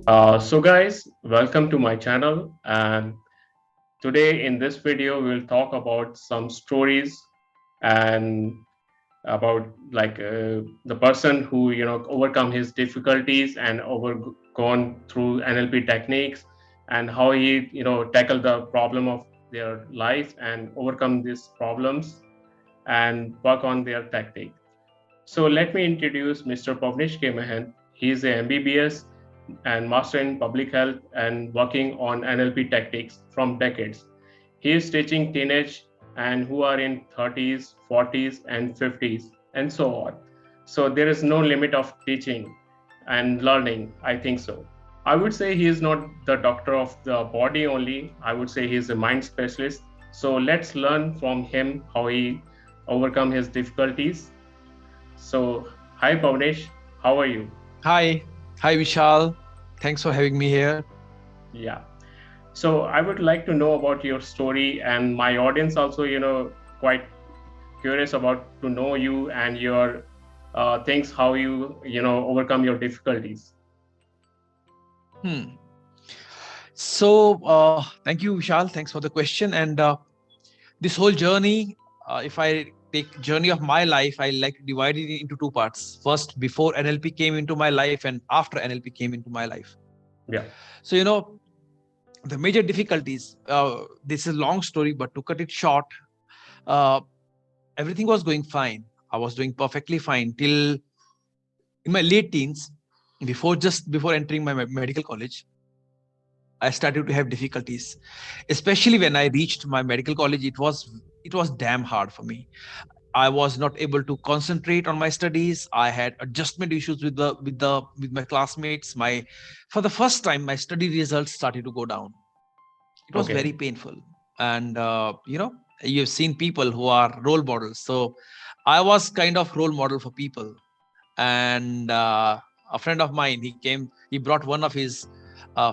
So guys, welcome to my channel, and today in this video we'll talk about some stories and about the person who overcome his difficulties and overgone through NLP techniques, and how he tackle the problem of their life and overcome these problems and work on their tactic. So let me introduce Mr. Pawnesh K Mahant. He is a MBBS and Master in Public Health and working on NLP tactics from decades. He is teaching teenage and who are in 30s, 40s, and 50s, and so on. So there is no limit of teaching and learning, I think so. I would say he is not the doctor of the body only. I would say he is a mind specialist. So let's learn from him how he overcome his difficulties. So, hi Pawnesh, how are you? Hi. Hi, Vishal. Thanks for having me here. Yeah. So I would like to know about your story, and my audience also, quite curious about to know you and your things, how overcome your difficulties. Hmm. So, thank you, Vishal. Thanks for the question. And this whole journey, if I take journey of my life, I like to divide it into two parts. First, before NLP came into my life, and after NLP came into my life. Yeah. So, the major difficulties. This is a long story, but to cut it short, uh, everything was going fine. I was doing perfectly fine till in my late teens, before entering my medical college. I started to have difficulties, especially when I reached my medical college. It was damn hard for me. I was not able to concentrate on my studies. I had adjustment issues with my classmates. For the first time, my study results started to go down. It was Okay. very painful, and you've seen people who are role models. So I was kind of role model for people, and a friend of mine, he brought one of his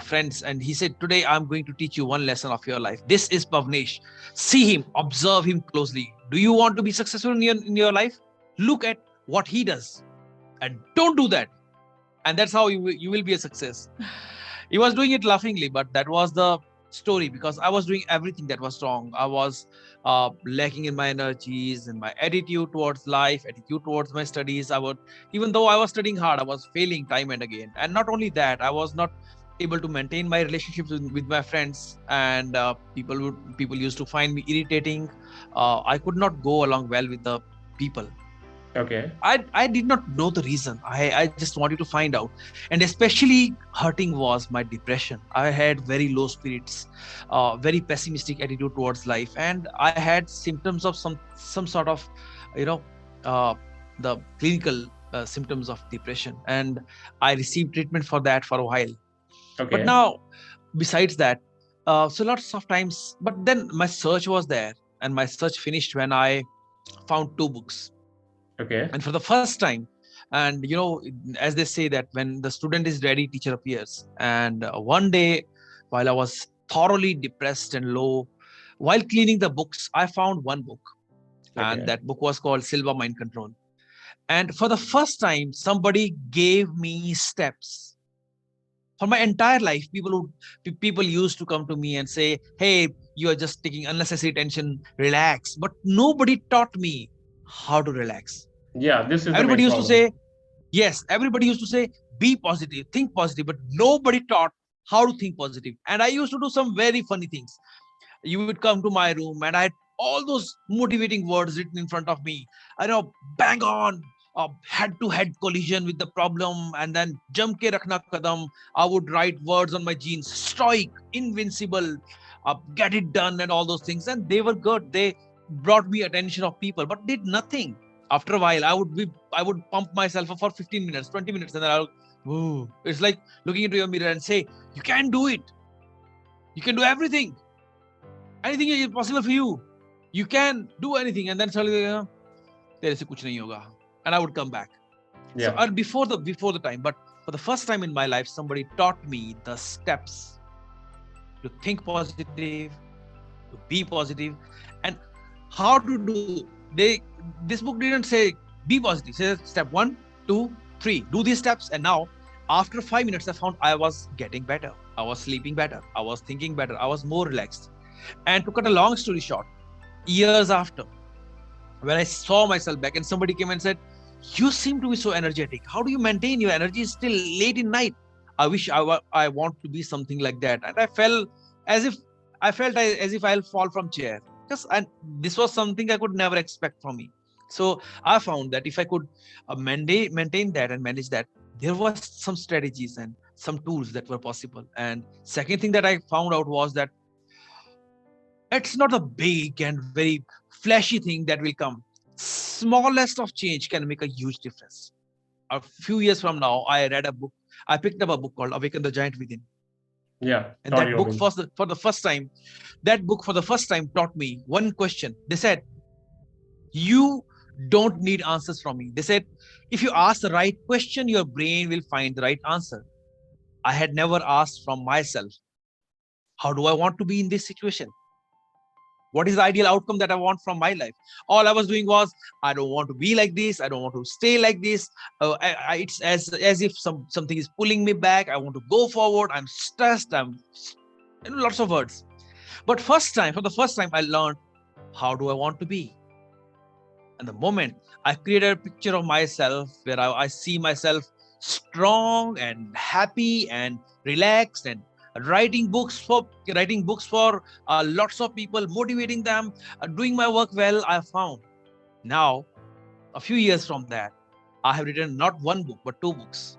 friends, and he said, today I'm going to teach you one lesson of your life. This is Pawnesh. See him, observe him closely. Do you want to be successful in your life? Look at what he does and don't do that, and that's how you will be a success. He was doing it laughingly, but that was the story, because I was doing everything that was wrong. I was lacking in my energies and my attitude towards life, attitude towards my studies. Even though I was studying hard, I was failing time and again. And not only that, I was not able to maintain my relationships with my friends, and people used to find me irritating. I could not go along well with the people. Okay. I did not know the reason. I just wanted to find out. And especially hurting was my depression. I had very low spirits, very pessimistic attitude towards life, and I had symptoms of some sort of, you know, uh, the clinical symptoms of depression. And I received treatment for that for a while. But Okay. now, besides that, so lots of times, but then my search was there, and my search finished when I found two books. Okay. And for the first time, and as they say that when the student is ready, teacher appears. And one day, while I was thoroughly depressed and low, while cleaning the books, I found one book, and Okay. that book was called Silva Mind Control. And for the first time, somebody gave me steps. For my entire life, people used to come to me and say, hey, you are just taking unnecessary tension, relax. But nobody taught me how to relax. Yeah, this is the Everybody main used to problem. say, yes, everybody used to say, be positive, think positive, but nobody taught how to think positive. And I used to do some very funny things. You would come to my room, and I had all those motivating words written in front of me. I know, bang on, head to head collision with the problem, and then jam ke rakhna kadam. I would write words on my jeans, stoic, invincible, get it done, and all those things. And they were good. They brought me attention of people, but did nothing. After a while, I would pump myself up for 15 minutes, 20 minutes, and then I'll, ooh. It's like looking into your mirror and say, you can do it. You can do everything. Anything is possible for you. You can do anything. And then suddenly, तेरे से कुछ नहीं होगा. And I would come back. So Yeah. before the time, but for the first time in my life, somebody taught me the steps to think positive, to be positive, and how to do. This book didn't say be positive. It says step 1, 2, 3. Do these steps, and now After 5 minutes, I found I was getting better. I was sleeping better. I was thinking better. I was more relaxed. And to cut a long story short, years after, when I saw myself back and somebody came and said, "You seem to be so energetic. How do you maintain your energy still late in night?" I wish I want to be something like that. And I felt as if as if I'll fall from chair. Because and this was something I could never expect from me. So I found that if I could maintain that and manage that, there was some strategies and some tools that were possible. And second thing that I found out was that it's not a big and very flashy thing that will come. Smallest of change can make a huge difference. A few years from now, I read a book. I picked up a book called Awaken the Giant Within. Yeah, And sorry, that book Robin. for the first time, that book for the first time taught me one question. They said, you don't need answers from me. They said, if you ask the right question, your brain will find the right answer. I had never asked from myself, how do I want to be in this situation? What is the ideal outcome that I want from my life? All I was doing was, I don't want to be like this. I don't want to stay like this. It's as if something is pulling me back. I want to go forward. I'm stressed. Lots of words. But for the first time, I learned, how do I want to be? And the moment I created a picture of myself where I see myself strong and happy and relaxed and writing books for lots of people, motivating them, doing my work well, I found now a few years from that, I have written not one book but two books.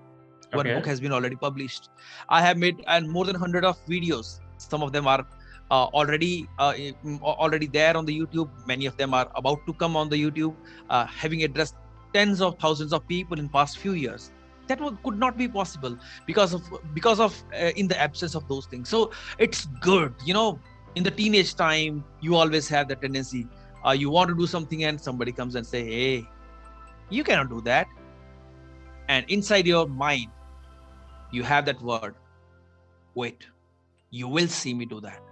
One book Okay. has been already published. I have made and more than 100 of videos. Some of them are already there on the YouTube. Many of them are about to come on the YouTube, having addressed tens of thousands of people in past few years. That could not be possible because of in the absence of those things. So it's good, in the teenage time, you always have the tendency, you want to do something and somebody comes and say, "Hey, you cannot do that." And inside your mind, you have that word, "Wait, you will see me do that."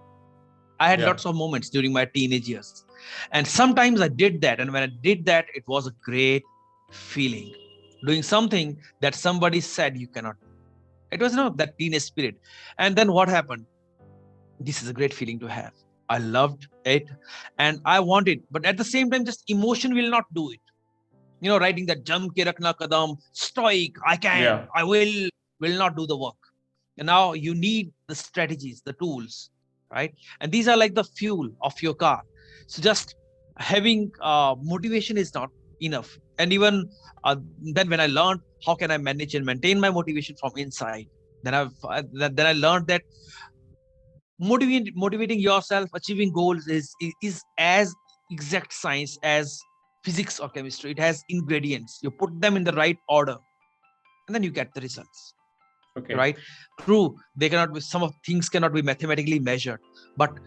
I had Yeah. lots of moments during my teenage years. And sometimes I did that. And when I did that, it was a great feeling. Doing something that somebody said you cannot do. It was that teenage spirit. And then what happened? This is a great feeling to have. I loved it and I want it. But at the same time, just emotion will not do it. Writing that jam ke rakhna kadam, stoic, I can, Yeah. I will not do the work. And now you need the strategies, the tools, right? And these are like the fuel of your car. So just having motivation is not enough. And even then, when I learned how can I manage and maintain my motivation from inside, then I learned that motivating yourself, achieving goals is as exact science as physics or chemistry. It has ingredients. You put them in the right order, and then you get the results. Okay. Right? True, they cannot be, some of things cannot be mathematically measured, but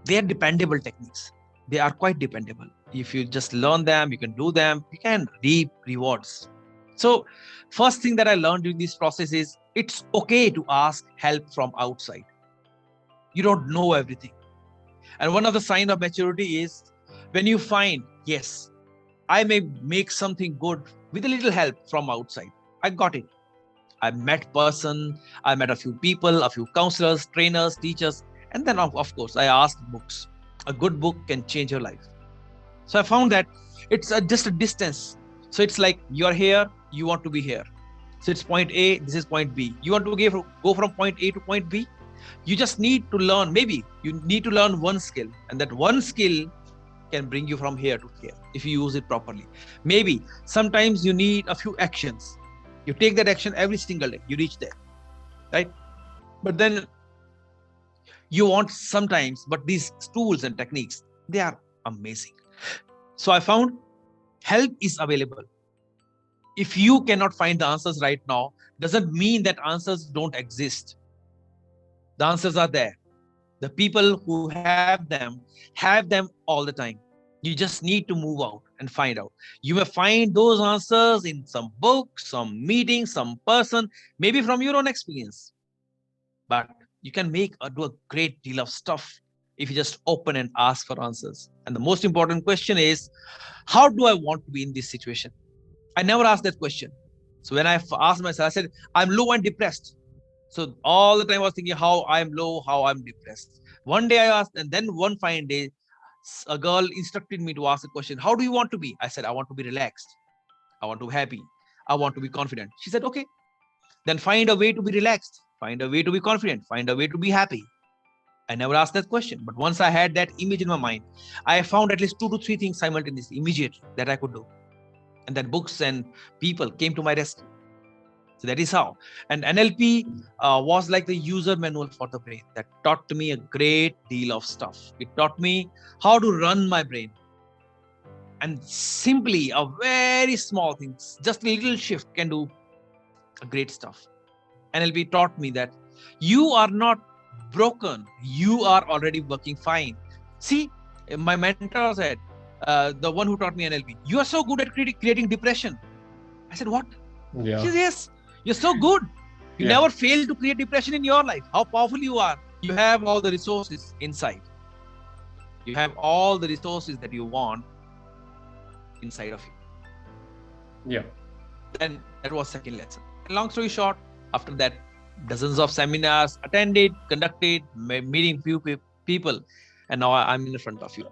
they are dependable techniques. They are quite dependable. If you just learn them, you can do them, you can reap rewards. So first thing that I learned during this process is it's okay to ask help from outside. You don't know everything. And one of the signs of maturity is when you find, yes, I may make something good with a little help from outside. I got it. I met person, I met a few people, a few counselors, trainers, teachers, and then of course I asked books. A good book can change your life. So I found that it's just a distance. So it's like you're here, you want to be here. So it's point A, this is point B. You want to go from point A to point B. You just need to learn. Maybe you need to learn one skill, and that one skill can bring you from here to here if you use it properly. Maybe sometimes you need a few actions. You take that action every single day, you reach there, right? But then you want sometimes, but these tools and techniques, they are amazing. So I found help is available. If you cannot find the answers right now, doesn't mean that answers don't exist. The answers are there. The people who have them all the time. You just need to move out and find out. You may find those answers in some book, some meeting, some person, maybe from your own experience. But you can do a great deal of stuff if you just open and ask for answers. And the most important question is, how do I want to be in this situation? I never asked that question. So when I asked myself, I said, I'm low and depressed. So all the time I was thinking how I'm low, how I'm depressed. One day I asked, and then one fine day, a girl instructed me to ask a question, how do you want to be? I said, I want to be relaxed. I want to be happy. I want to be confident. She said, okay, then find a way to be relaxed. Find a way to be confident. Find a way to be happy. I never asked that question. But once I had that image in my mind, I found at least 2 to 3 things simultaneously, immediately, that I could do. And then books and people came to my rescue. So that is how. And NLP was like the user manual for the brain that taught me a great deal of stuff. It taught me how to run my brain. And simply a very small thing, just a little shift can do a great stuff. NLP taught me that you are not broken. You are already working fine. See, my mentor said, the one who taught me NLP, you are so good at creating depression. I said, what? Yeah. She said, yes, you're so good. You Yeah. never fail to create depression in your life. How powerful you are. You have all the resources inside. You have all the resources that you want inside of you. Yeah. Then that was second lesson. And long story short, after that, dozens of seminars attended, conducted, meeting few people, and now I'm in front of you.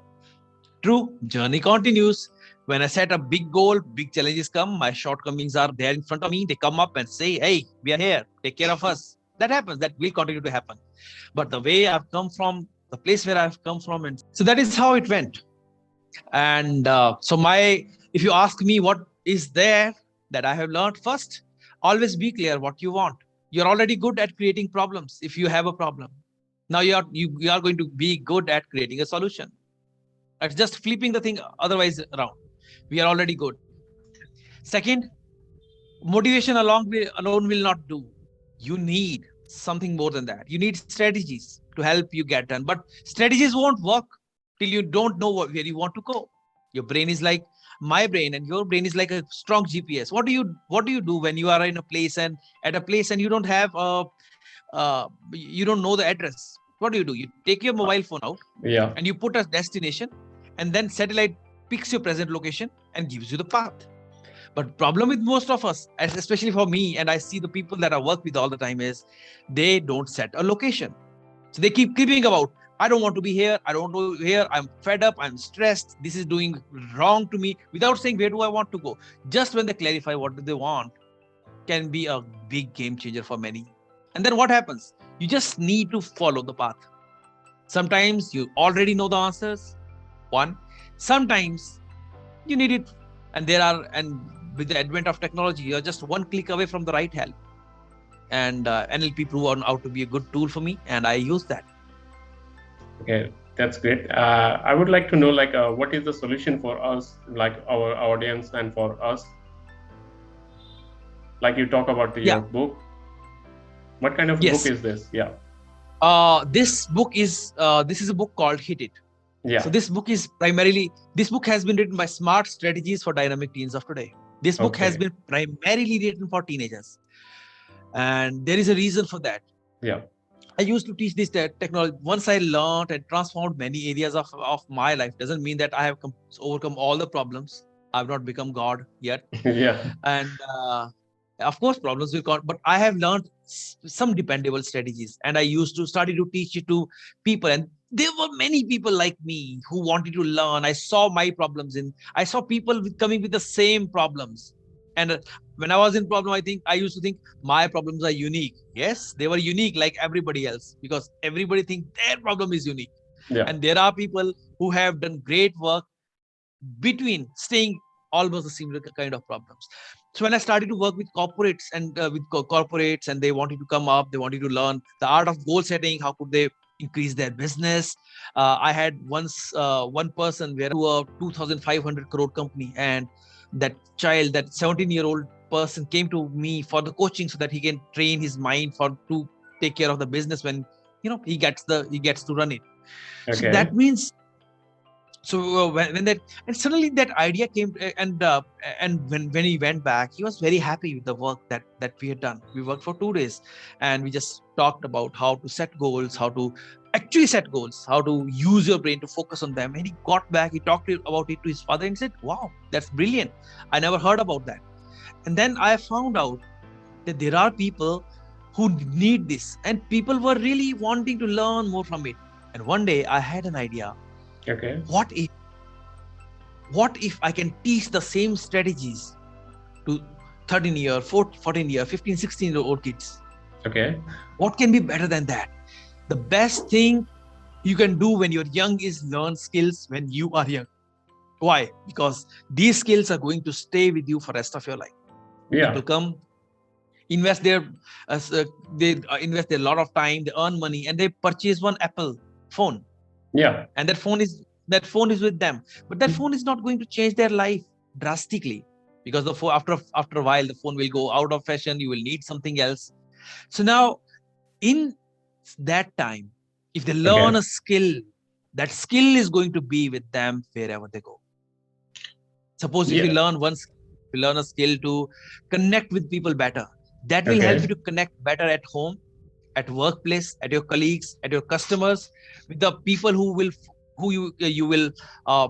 True, journey continues. When I set a big goal, big challenges come, my shortcomings are there in front of me. They come up and say, hey, we are here, take care of us. That happens, that will continue to happen. But the way I've come from, the place where I've come from, and so that is how it went. And if you ask me what is there that I have learned, first, always be clear what you want. You're already good at creating problems. If you have a problem, now you are going to be good at creating a solution. It's just flipping the thing otherwise around. We are already good. Second, motivation alone will not do. You need something more than that. You need strategies to help you get done. But strategies won't work till you don't know where you want to go. Your brain is like my brain, and your brain is like a strong GPS. What do you do when you are in a place and at a place and you don't have you don't know the address? What do? You take your mobile phone out, Yeah. and you put a destination, and then satellite picks your present location and gives you the path. But problem with most of us, especially for me, and I see the people that I work with all the time, is they don't set a location. So they keep creeping about, I don't want to be here. I don't want to be here. I'm fed up. I'm stressed. This is doing wrong to me, without saying, where do I want to go? Just when they clarify what do they want, can be a big game changer for many. And then what happens? You just need to follow the path. Sometimes you already know the answers. One, sometimes you need it. And with the advent of technology, you're just one click away from the right help. And NLP proved out to be a good tool for me, and I use that. Okay, that's great. I would like to know, like, what is the solution for us, like our audience, and for us? Like you talk about your book. What kind of book is this? Yeah. This book is this is a book called Hit It. Yeah. So this book has been written by Smart Strategies for Dynamic Teens of Today. This book has been primarily written for teenagers, and there is a reason for that. Yeah. I used to teach this technology. Once I learned and transformed many areas of my life, doesn't mean that I have overcome all the problems. I've not become God yet. Yeah. And of course, problems will come, but I have learned some dependable strategies, and I used to started to teach it to people. And there were many people like me who wanted to learn. I saw my problems I saw people coming with the same problems. And when I was in problem, I used to think my problems are unique. Yes, they were unique like everybody else, because everybody thinks their problem is unique. Yeah. And there are people who have done great work between staying almost the similar kind of problems. So when I started to work with corporates and and they wanted to come up, they wanted to learn the art of goal setting, how could they increase their business. I had once one person where to a 2,500 crore company, and that 17-year-old person came to me for the coaching so that he can train his mind to take care of the business when he gets to run it. Okay. So that means, so when that, and suddenly that idea came, and when he went back, he was very happy with the work that we had done. We worked for 2 days, and we just talked about how to set goals, how to actually set goals, how to use your brain to focus on them. And he got back, he talked about it to his father and said, wow, that's brilliant. I never heard about that. And then I found out that there are people who need this, and people were really wanting to learn more from it. And one day I had an idea. Okay. What if I can teach the same strategies to 13 year, 14 year, 15, 16-year old kids? Okay. What can be better than that? The best thing you can do when you're young is learn skills when you are young. Why? Because these skills are going to stay with you for the rest of your life. Yeah. People come, invest their they invest a lot of time, they earn money, and they purchase one Apple phone. Yeah. And that phone is with them, but that phone is not going to change their life drastically, because the phone, after a while, the phone will go out of fashion. You will need something else. So now, in that time, if they learn Okay. a skill, that skill is going to be with them wherever they go. Suppose if you Yeah. learn a skill to connect with people better, that will help you Okay. to connect better at home, at workplace, at your colleagues, at your customers, with the people who you will uh,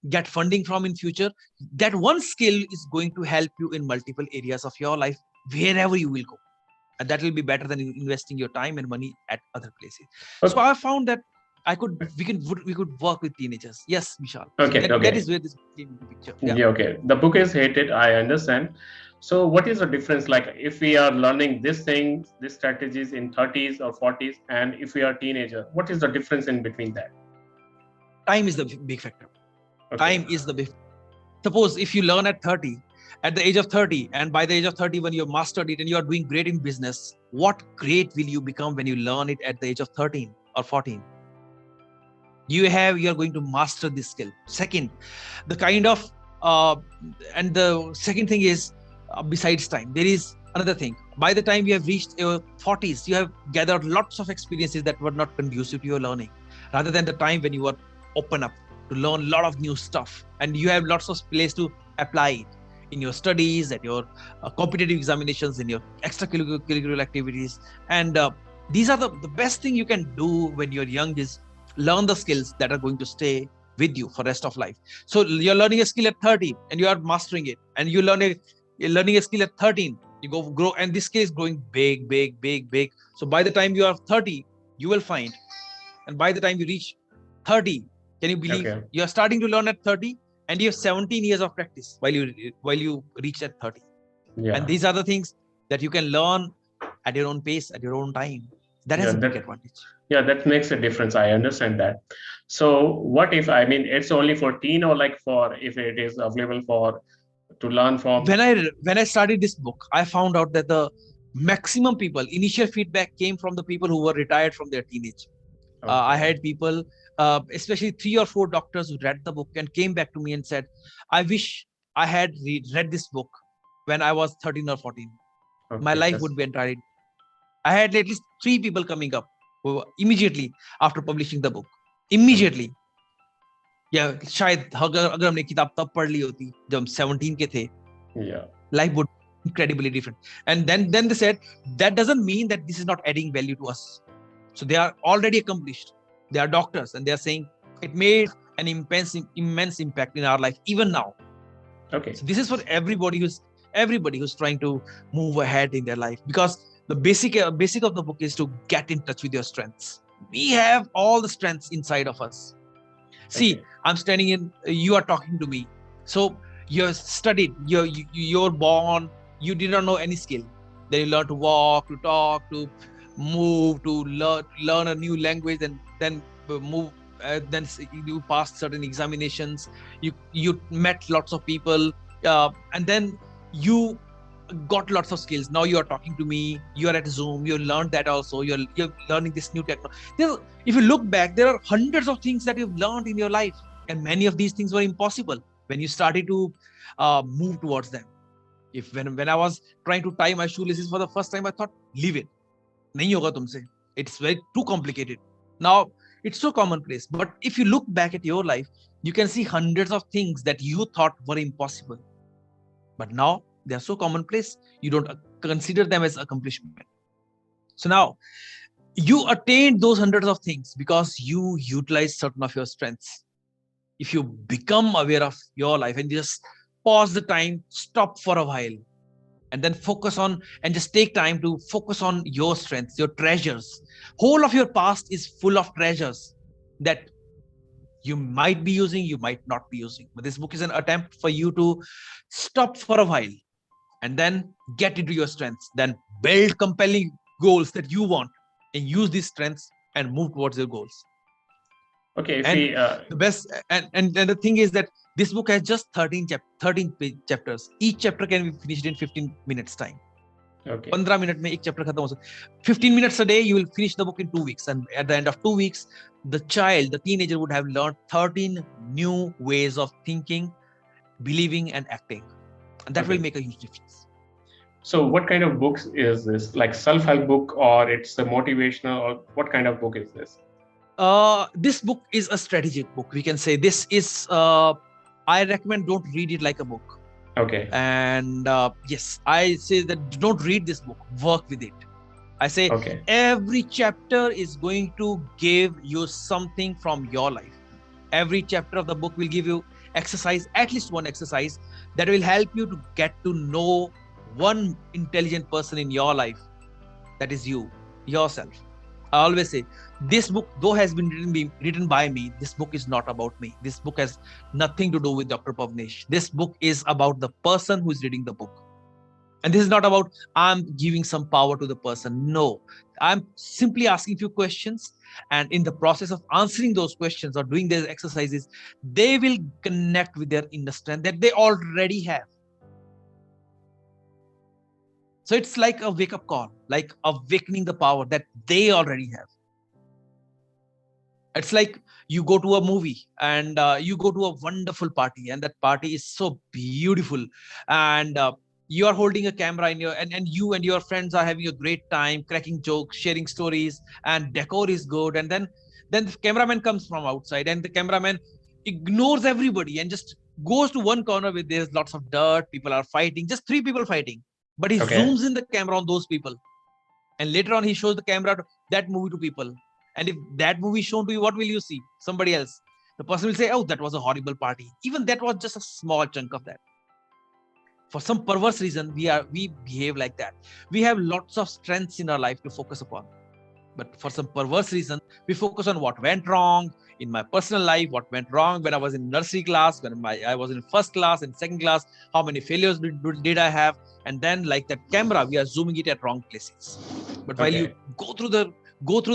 get funding from in future. That one skill is going to help you in multiple areas of your life wherever you will go, and that will be better than investing your time and money at other places. So Okay. I found that we could work with teenagers. Yes, Vishal. So Okay. that Okay. is where this came into picture. Yeah. Yeah. Okay. The book is hated. I understand. So, what is the difference? Like, if we are learning this thing, these strategies in 30s or 40s, and if we are teenager, what is the difference in between that? Time is the big factor. Okay. Time is the big. Suppose if you learn at 30, at the age of 30, and by the age of 30, when you've mastered it and you are doing great in business, what great will you become when you learn it at the age of 13 or 14? You are going to master this skill. Second, the kind of uh, and the second thing is, besides time, there is another thing. By the time you have reached your 40s, you have gathered lots of experiences that were not conducive to your learning, rather than the time when you were open up to learn a lot of new stuff, and you have lots of place to apply it in your studies, at your competitive examinations, in your extracurricular activities. And these are the best thing you can do when you're young, is learn the skills that are going to stay with you for rest of life. So you're learning a skill at 30 and you are mastering it, and you're learning a skill at 13, you go grow, and this skill is growing big, big, big, big. So by the time you are 30, you will find, and by the time you reach 30, can you believe Okay. you are starting to learn at 30, and you have 17 years of practice while you reach at 30? And Yeah. these are the things that you can learn at your own pace, at your own time. That Yeah. has a big That. advantage. Yeah. That makes a difference. I understand that. So, what if, I mean, it's only for teen, or like for if it is available for to learn from? When I started this book, I found out that the maximum people initial feedback came from the people who were retired from their teenage. I Okay. had people, especially 3 or 4 doctors, who read the book and came back to me and said, I wish I had read this book when I was 13 or 14. My Okay. life That's. would be entirely. I had at least 3 people coming up who immediately after publishing the book. Okay. Immediately. या शायद अगर हमने किताब तब पढ़ ली होती जब हम 17 के थे, Yeah. life would be incredibly different. And then they said, that doesn't mean that this is not adding value to us. So they are already accomplished. They are doctors, and they are saying it made an immense impact in our life even now. Okay. So this is for everybody who's trying to move ahead in their life, because the basic of the book is to get in touch with your strengths. We have all the strengths inside of us. See, Okay. I'm standing in, you are talking to me. So you're studied, you're born, you did not know any skill. Then you learn to walk, to talk, to move, to learn a new language, and then move. Then you passed certain examinations. You met lots of people, and then you got lots of skills. Now you are talking to me. You are at Zoom. You learned that also. You're learning this new technology. If you look back, there are hundreds of things that you've learned in your life, and many of these things were impossible when you started to move towards them. If when I was trying to tie my shoelaces for the first time, I thought, leave it. नहीं होगा तुमसे. It's very too complicated. Now it's so commonplace. But if you look back at your life, you can see hundreds of things that you thought were impossible. But now they are so commonplace, you don't consider them as accomplishment. So now you attained those hundreds of things because you utilize certain of your strengths. If you become aware of your life and just pause the time, stop for a while, and then focus on, and just take time to focus on your strengths, your treasures. Whole of your past is full of treasures that you might be using, you might not be using. But this book is an attempt for you to stop for a while and then get into your strengths, then build compelling goals that you want, and use these strengths and move towards your goals. Okay, And see, the best, and the thing is that this book has just 13 chapters. Each chapter can be finished in 15 minutes time. okay, 15 minute में एक chapter खत्म हो सकता 15 minutes a day, you will finish the book in 2 weeks, and at the end of 2 weeks the teenager would have learned 13 new ways of thinking, believing, and acting, and that will okay. make a huge difference. So, what kind of books is this? Like self-help book, or it's a motivational, or what kind of book is this? This book is a strategic book, we can say. This is I recommend, don't read it like a book. Okay, And yes, I say that don't read this book, work with it. I say okay, every chapter is going to give you something from your life. Every chapter of the book will give you exercise, at least one exercise that will help you to get to know one intelligent person in your life, that is you, yourself. I always say, this book, though has been written by me, this book is not about me. This book has nothing to do with Dr. Pawnesh. This book is about the person who is reading the book. And this is not about I'm giving some power to the person. No, I'm simply asking few questions. And in the process of answering those questions or doing these exercises, they will connect with their inner strength that they already have. So it's like a wake-up call, like awakening the power that they already have. It's like you go to a movie and you go to a wonderful party, and that party is so beautiful, and you are holding a camera in your, and you and your friends are having a great time, cracking jokes, sharing stories, and decor is good. And then the cameraman comes from outside, and the cameraman ignores everybody and just goes to one corner where there's lots of dirt, people are fighting, just 3 people fighting, but he okay, zooms in the camera on those people, and later on he shows the camera to that movie to people. And if that movie is shown to you, what will you see? Somebody else. The person will say, oh, that was a horrible party. Even that was just a small chunk of that. For some perverse reason, we behave like that. We have lots of strengths in our life to focus upon, but for some perverse reason, we focus on what went wrong in my personal life, what went wrong when I was in nursery class, when I was in first class and second class, how many failures did I have? And then, like that camera, we are zooming it at wrong places. But while you okay. go through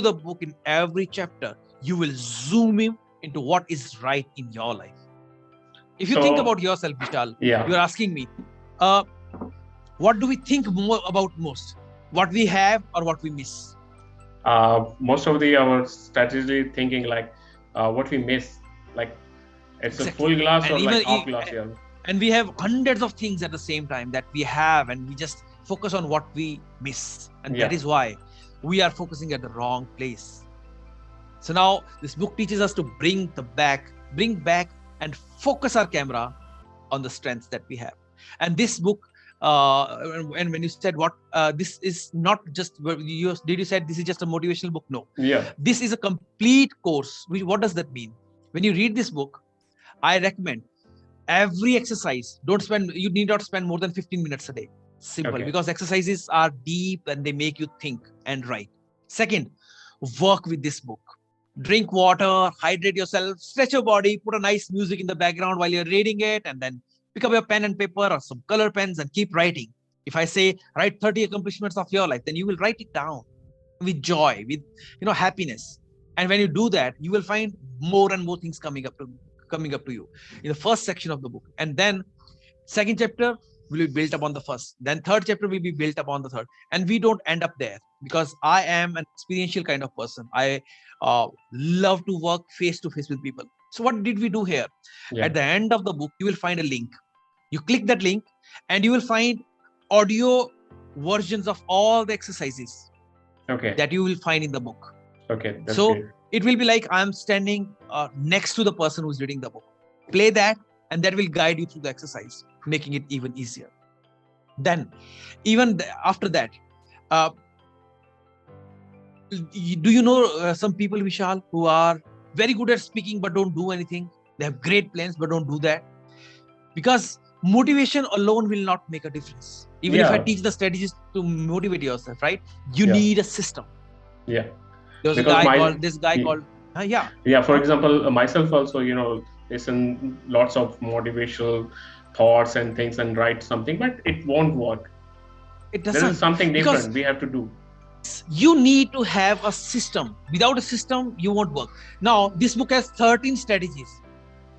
the book, in every chapter, you will zoom in into what is right in your life. If you think So, about yourself, Vishal, yeah, you're asking me, uh, what do we think more about most? What we have or what we miss? most of our strategy thinking like what we miss, like it's a Exactly. full glass And or even like half glass. Yeah, and we have hundreds of things at the same time that we have, and we just focus on what we miss, and that yeah. is why we are focusing at the wrong place. So now this book teaches us to bring back and focus our camera on the strengths that we have. And this book, and when you said what, this is not just, you said this is just a motivational book? No, Yeah, this is a complete course. What does that mean? When you read this book, I recommend every exercise, you need not spend more than 15 minutes a day. Simple, okay, because exercises are deep and they make you think and write. Second, work with this book. Drink water, hydrate yourself, stretch your body, put a nice music in the background while you're reading it, and then pick up your pen and paper or some color pens and keep writing. If I say write 30 accomplishments of your life, then you will write it down with joy, with happiness. And when you do that, you will find more and more things coming up to you in the first section of the book. And then second chapter will be built upon the first, then third chapter will be built upon the third. And we don't end up there, because I am an experiential kind of person. I love to work face to face with people. So what did we do here? yeah. At the end of the book, you will find a link. You click that link and you will find audio versions of all the exercises Okay, that you will find in the book. okay, that's So great. it will be like I'm standing next to the person who's reading the book. Play that, and that will guide you through the exercise, making it even easier. Then, even after that, do you know some people, Vishal, who are very good at speaking but don't do anything? They have great plans but don't do that, because motivation alone will not make a difference. Even if I Yeah, teach the strategies to motivate yourself, right? You yeah, need a system. yeah. There was a Because guy my called this guy called yeah. yeah, for Huh? example, myself also, listen lots of motivational thoughts and things and write something, but it won't work. It There is doesn't, something because different we have to do. you need to have a system. Without a system, you won't work. Now, this book has 13 strategies.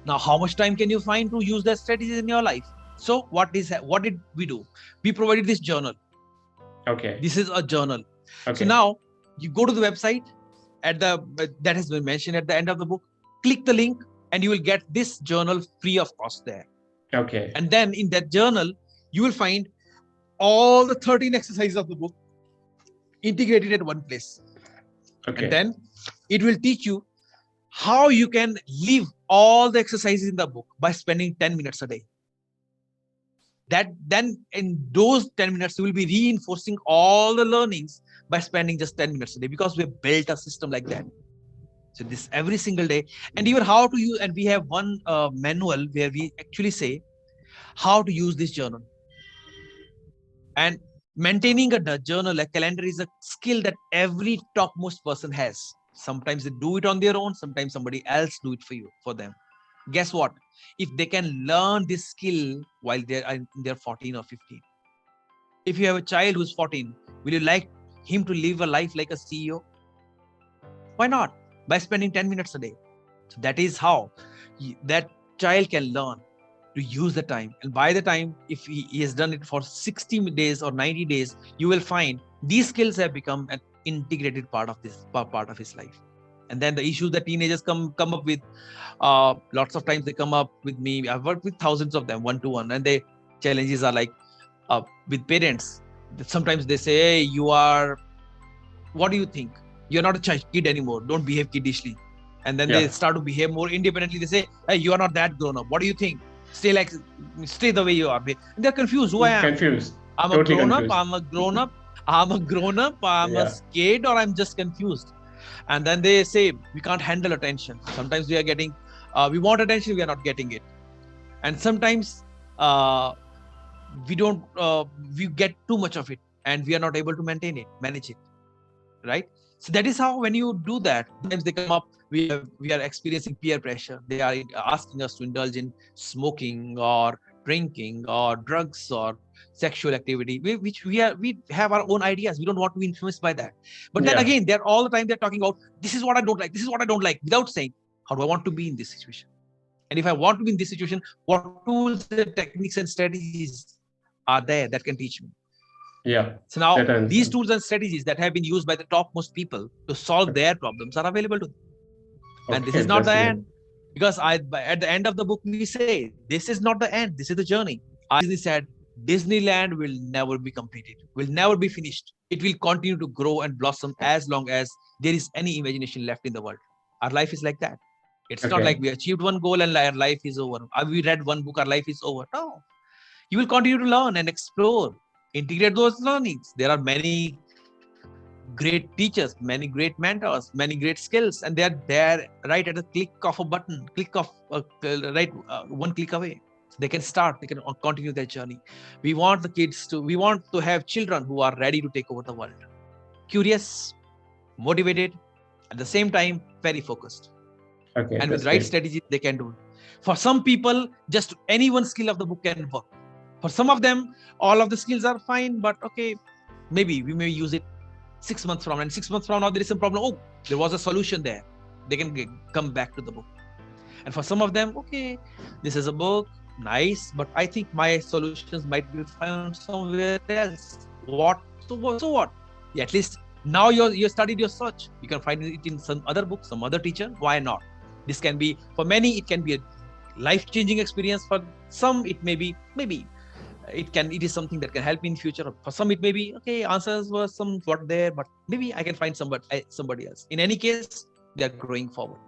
Now, how much time can you find to use that strategies in your life? So, what did we do? We provided this journal. Okay, This is a journal. So okay, now you go to the website at the that has been mentioned at the end of the book. Click the link, and you will get this journal free of cost there. okay, And then in that journal, you will find all the 13 exercises of the book integrated at one place. And okay, then it will teach you how you can live all the exercises in the book by spending 10 minutes a day. That then in those 10 minutes, you will be reinforcing all the learnings by spending just 10 minutes a day, because we have built a system like that. So this every single day, and even how to use, and we have one manual where we actually say how to use this journal. And maintaining a journal, a calendar, is a skill that every topmost person has. Sometimes they do it on their own, sometimes somebody else do it for them. Guess what? If they can learn this skill while they're 14 or 15, if you have a child who's 14, will you like him to live a life like a CEO? Why not? By spending 10 minutes a day. So that is how that child can learn to use the time. And by the time, if he has done it for 60 days or 90 days, you will find these skills have become an integrated part of his life. And then the issues that teenagers come up with, lots of times they come up with me. I've worked with thousands of them one-to-one, and the challenges are like, with parents. Sometimes they say, hey, what do you think? You're not a kid anymore. Don't behave kiddishly. And then they yeah, start to behave more independently. They say, hey, you are not that grown up. What do you think? Stay the way you are. And they're confused who I am. confused, I'm a totally grown up. confused. I'm a grown up. I'm a grown up. I'm a Yeah, scared, or I'm just confused. And then they say, we can't handle attention. Sometimes we are getting, we want attention, we are not getting it. And sometimes we don't, we get too much of it, and we are not able to manage it, right? So that is how, when you do that, sometimes they come up, we are experiencing peer pressure. They are asking us to indulge in smoking or drinking or drugs or sexual activity, which we have our own ideas. We don't want to be influenced by that. But then yeah, again, they're all the time they're talking about, this is what I don't like, this is what I don't like, without saying, how do I want to be in this situation? And if I want to be in this situation, what tools and techniques and strategies are there that can teach me? yeah. So now That I these tools understand. and strategies that have been used by the topmost people to solve their problems are available to them. And this Okay, is not that's the great. end, because at the end of the book we say, this is not the end, this is the journey. Disney said, Disneyland will never be completed, will never be finished. It will continue to grow and blossom as long as there is any imagination left in the world. Our life is like that. It's not like Okay, we achieved one goal and our life is over. We read one book, our life is over. No, you will continue to learn and explore, integrate those learnings. There are many great teachers, many great mentors, many great skills, and they are there right at the click of a button, one click away. They can start, they can continue their journey. We want to have children who are ready to take over the world, curious, motivated, at the same time very focused, okay, and with that's right great. strategies they can do it. For some people, just any one skill of the book can work. For some of them, all of the skills are fine, but okay, maybe we may use it 6 months from now, and 6 months from now there is some problem. Oh, there was a solution there. They can come back to the book. And for some of them, okay, this is a book, nice, but I think my solutions might be found somewhere else. So what? Yeah, at least now you studied your search. You can find it in some other book, some other teacher. Why not? This can be, for many, it can be a life-changing experience. For some, it may be, maybe it is something that can help me in future. For some, it may be, okay, answers were somewhat there, but maybe I can find somebody else. In any case, they are growing forward.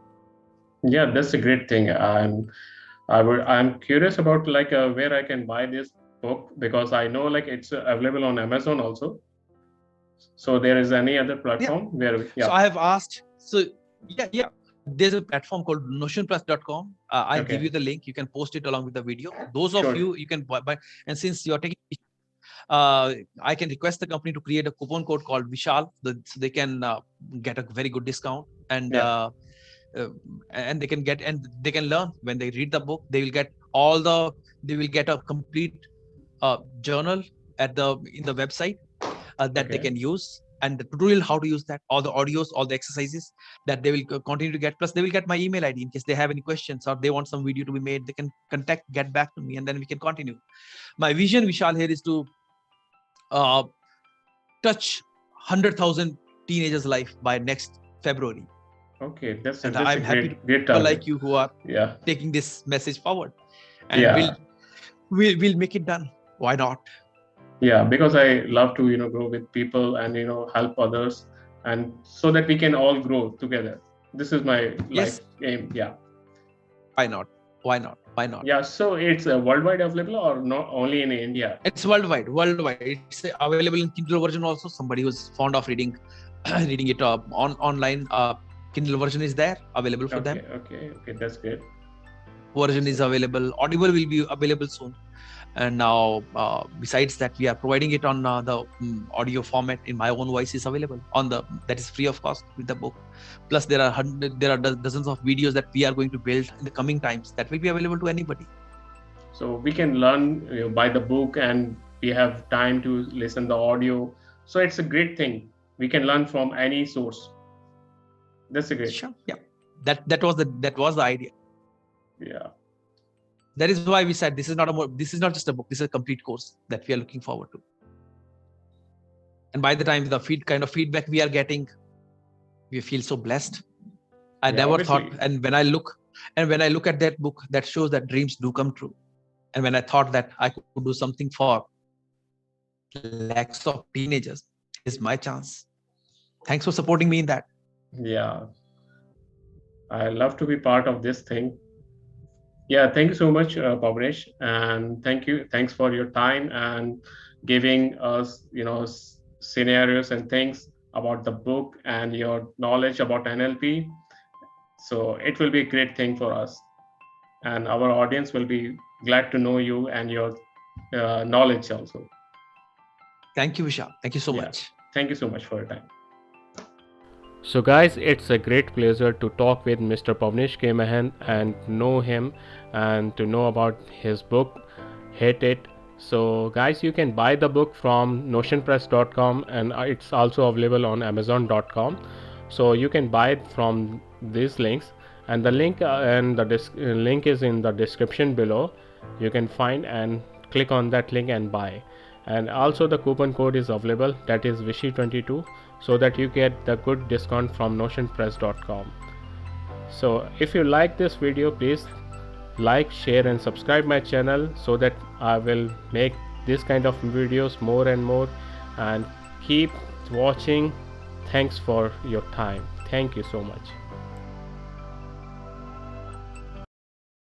Yeah, that's a great thing. I'm curious about like where I can buy this book, because I know like it's available on Amazon also. So there is any other Yeah. platform where, So yeah, I have asked. So yeah. There's a platform called notionplus.com. I'll give you okay, the link. You can post it along with the video. Those of sure, you can buy. And since you're taking I can request the company to create a coupon code called Vishal, so they can get a very good discount, Yeah. uh, and they can learn. When they read the book, they will get a complete journal in the website that they Okay. can use, and the tutorial how to use that, all the audios, all the exercises that they will continue to get. Plus, they will get my email ID in case they have any questions or they want some video to be made. They can get back to me, and then we can continue. My vision, Vishal, here is to uh, touch 100,000 teenagers' life by next February, Okay. That's a and that's a I'm happy to great people target. like you who are Yeah. taking this message forward, and Yeah. we'll make it done. Why not? Yeah, because I love to grow with people and help others, and so that we can all grow together. This is my life Yes, aim. Yeah. why not? Why not? Why not? Yeah, so it's worldwide available or not only in India? It's worldwide. Worldwide. It's available in Kindle version also. Somebody who's fond of reading, reading it online. Kindle version is there, available for them. Okay, that's great. Version is available. Audible will be available soon. And now, besides that, we are providing it on the audio format in my own voice is available on that is free of cost with the book. Plus, there are dozens of videos that we are going to build in the coming times that will be available to anybody. So we can learn by the book, and we have time to listen the audio. So it's a great thing. We can learn from any source. That's a great. Sure. Yeah. That was the idea. Yeah. That is why we said this is not just a book. This is a complete course that we are looking forward to. And by the time the kind of feedback we are getting, we feel so blessed. I Yeah, never thought, obviously. and when I look at that book, that shows that dreams do come true. And when I thought that I could do something for lakhs of teenagers, is my chance. Thanks for supporting me in that. Yeah. I love to be part of this thing. Yeah, thank you so much, Pawnesh, and thanks for your time and giving us, scenarios and things about the book and your knowledge about NLP. So it will be a great thing for us, and our audience will be glad to know you and your knowledge also. Thank you, Vishal. Thank you so Yeah, much. thank you so much for your time. So, guys, it's a great pleasure to talk with Mr. Pawnesh K Mahant and know him and to know about his book, Hate It. So, guys, you can buy the book from notionpress.com, and it's also available on amazon.com. So, you can buy it from these links, and the link link is in the description below. You can find and click on that link and buy. And also the coupon code is available, that is Vishy22, so that you get the good discount from notionpress.com. So if you like this video, please like, share and subscribe my channel so that I will make this kind of videos more and more, and keep watching. Thanks for your time. Thank you so much.